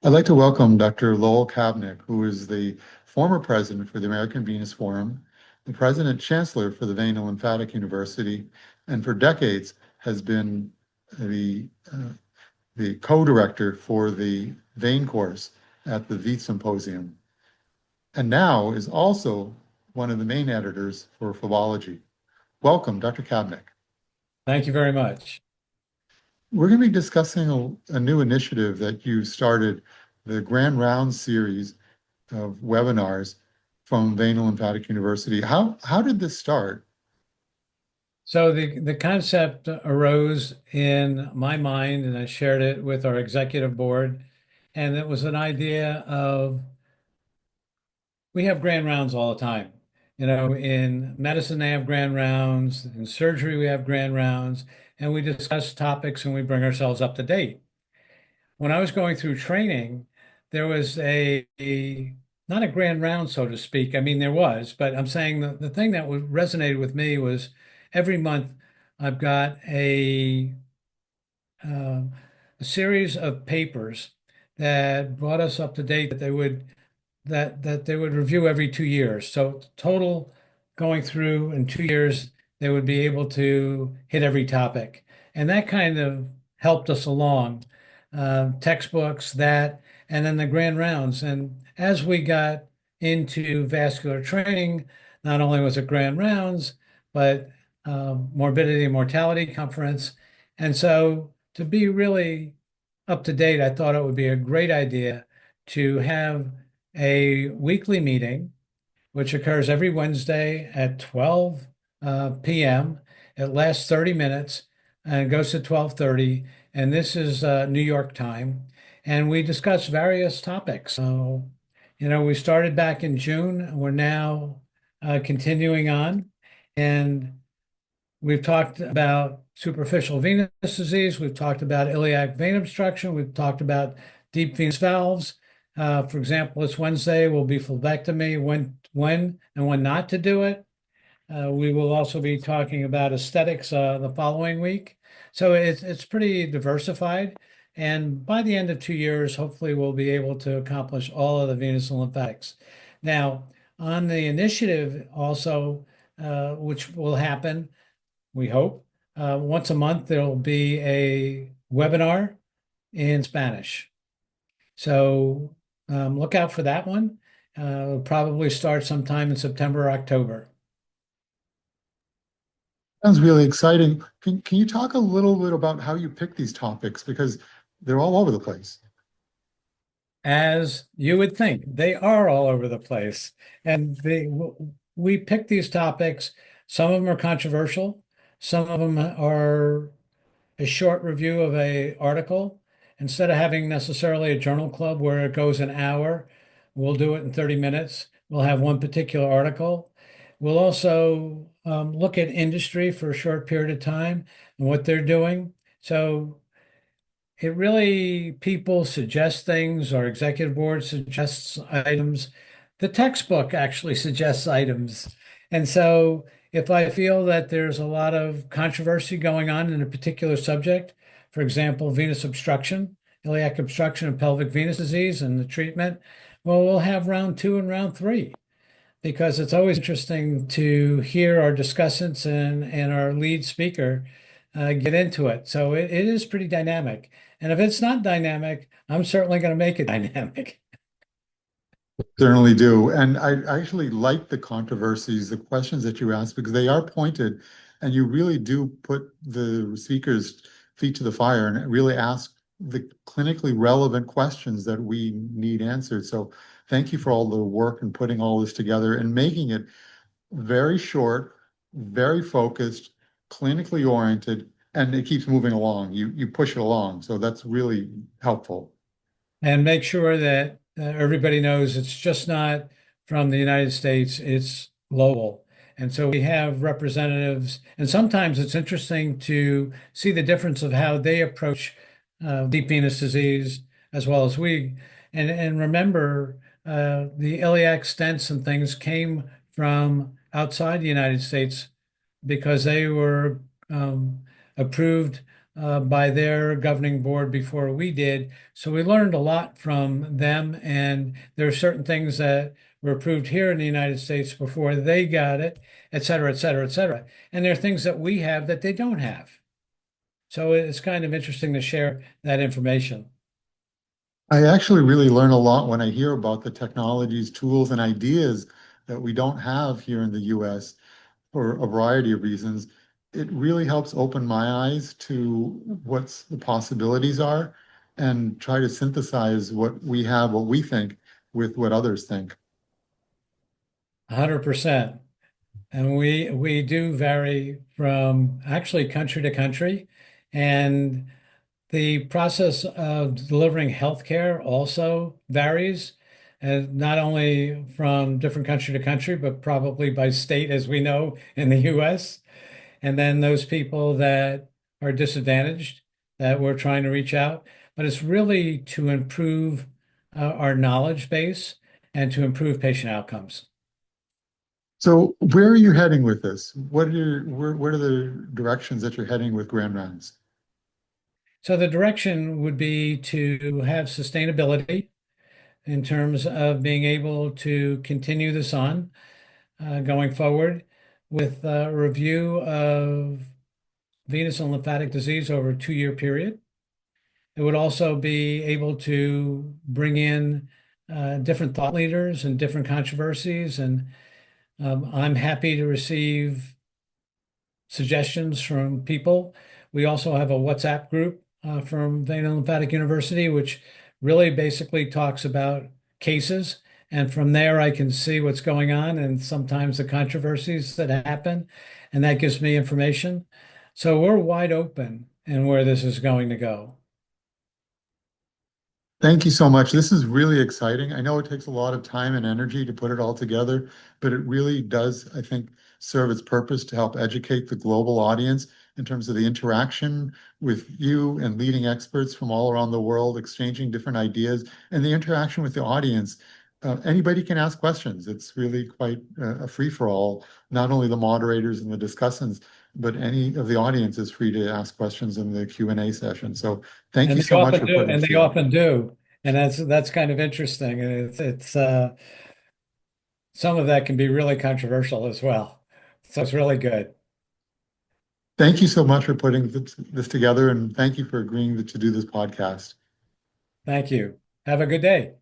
I'd like to welcome Dr. Lowell Kabnick, who is the former president for the American Venous Forum, the president chancellor for the Vein and Lymphatic University, and for decades has been the, uh, the co-director for the vein course at the VEITH Symposium, and now is also one of the main editors for Philology. Welcome, Dr. Kabnick. Thank you very much. We're going to be discussing a new initiative that you started, the Grand Rounds series of webinars from Vein and Lymphatic University. How did this start? So the concept arose in my mind, and I shared it with our executive board. And it was an idea of we have grand rounds all the time. In medicine, they have grand rounds. In surgery, we have grand rounds, and we discuss topics and we bring ourselves up to date. When I was going through training, there was not a grand round, so to speak. I mean, there was, but I'm saying the thing that resonated with me was every month I've got um, a series of papers that brought us up to date that they would review every 2 years. So total going through in 2 years, they would be able to hit every topic. And that kind of helped us along. Textbooks, that, and then the grand rounds. And as we got into vascular training, not only was it grand rounds, but morbidity and mortality conference. And so to be really up to date, I thought it would be a great idea to have a weekly meeting, which occurs every Wednesday at 12 p.m. It lasts 30 minutes and goes to 12:30. And this is New York time. And we discuss various topics. So, we started back in June. We're now continuing on. And we've talked about superficial venous disease. We've talked about iliac vein obstruction. We've talked about deep venous valves. For example, this Wednesday will be phlebectomy, when and when not to do it. We will also be talking about aesthetics the following week. So it's pretty diversified. And by the end of 2 years, hopefully we'll be able to accomplish all of the venous and lymphatics. Now, on the initiative also, which will happen, we hope, once a month, there'll be a webinar in Spanish. So look out for that one. It'll probably start sometime in September or October. Sounds really exciting. Can you talk a little bit about how you pick these topics? Because they're all over the place. As you would think, they are all over the place. And we pick these topics. Some of them are controversial. Some of them are a short review of a article. Instead of having necessarily a journal club where it goes an hour, we'll do it in 30 minutes. We'll have one particular article. We'll also look at industry for a short period of time and what they're doing. So it really, people suggest things, our executive board suggests items. The textbook actually suggests items. And so if I feel that there's a lot of controversy going on in a particular subject, for example, venous obstruction, iliac obstruction and pelvic venous disease and the treatment, well, we'll have round two and round three because it's always interesting to hear our discussants and our lead speaker get into it. So it is pretty dynamic. And if it's not dynamic, I'm certainly going to make it dynamic. Certainly do. And I actually like the controversies, the questions that you ask, because they are pointed and you really do put the speaker's feet to the fire and really ask the clinically relevant questions that we need answered. So thank you for all the work and putting all this together and making it very short, very focused, clinically oriented, and it keeps moving along. You push it along. So that's really helpful. And make sure that everybody knows it's just not from the United States, it's global. And so we have representatives, and sometimes it's interesting to see the difference of how they approach deep venous disease as well as we. And remember, the iliac stents and things came from outside the United States because they were approved by their governing board before we did. So we learned a lot from them, and there are certain things that were approved here in the United States before they got it, et cetera, et cetera, et cetera. And there are things that we have that they don't have. So it's kind of interesting to share that information. I actually really learn a lot when I hear about the technologies, tools, and ideas that we don't have here in the US for a variety of reasons. It really helps open my eyes to what's the possibilities are and try to synthesize what we have, what we think, with what others think. 100%. And we do vary from actually country to country. And the process of delivering healthcare also varies, and not only from different country to country, but probably by state, as we know in the US. And then those people that are disadvantaged that we're trying to reach out. But it's really to improve our knowledge base and to improve patient outcomes. So where are you heading with this? What are the directions that you're heading with Grand Rounds? So the direction would be to have sustainability in terms of being able to continue this on going forward with a review of venous and lymphatic disease over a 2-year period. It would also be able to bring in different thought leaders and different controversies. And I'm happy to receive suggestions from people. We also have a WhatsApp group from Vein and Lymphatic University, which really basically talks about cases. And from there, I can see what's going on and sometimes the controversies that happen. And that gives me information. So we're wide open in where this is going to go. Thank you so much. This is really exciting. I know it takes a lot of time and energy to put it all together, but it really does, I think, serve its purpose to help educate the global audience in terms of the interaction with you and leading experts from all around the world, exchanging different ideas, and the interaction with the audience. Anybody can ask questions. It's really quite a free-for-all. Not only the moderators and the discussants, but any of the audience is free to ask questions in the Q&A session. So thank And you they so much often for do, putting and this they together. often do. And that's kind of interesting. And it's some of that can be really controversial as well. So it's really good. Thank you so much for putting this together, and thank you for agreeing to do this podcast. Thank you. Have a good day.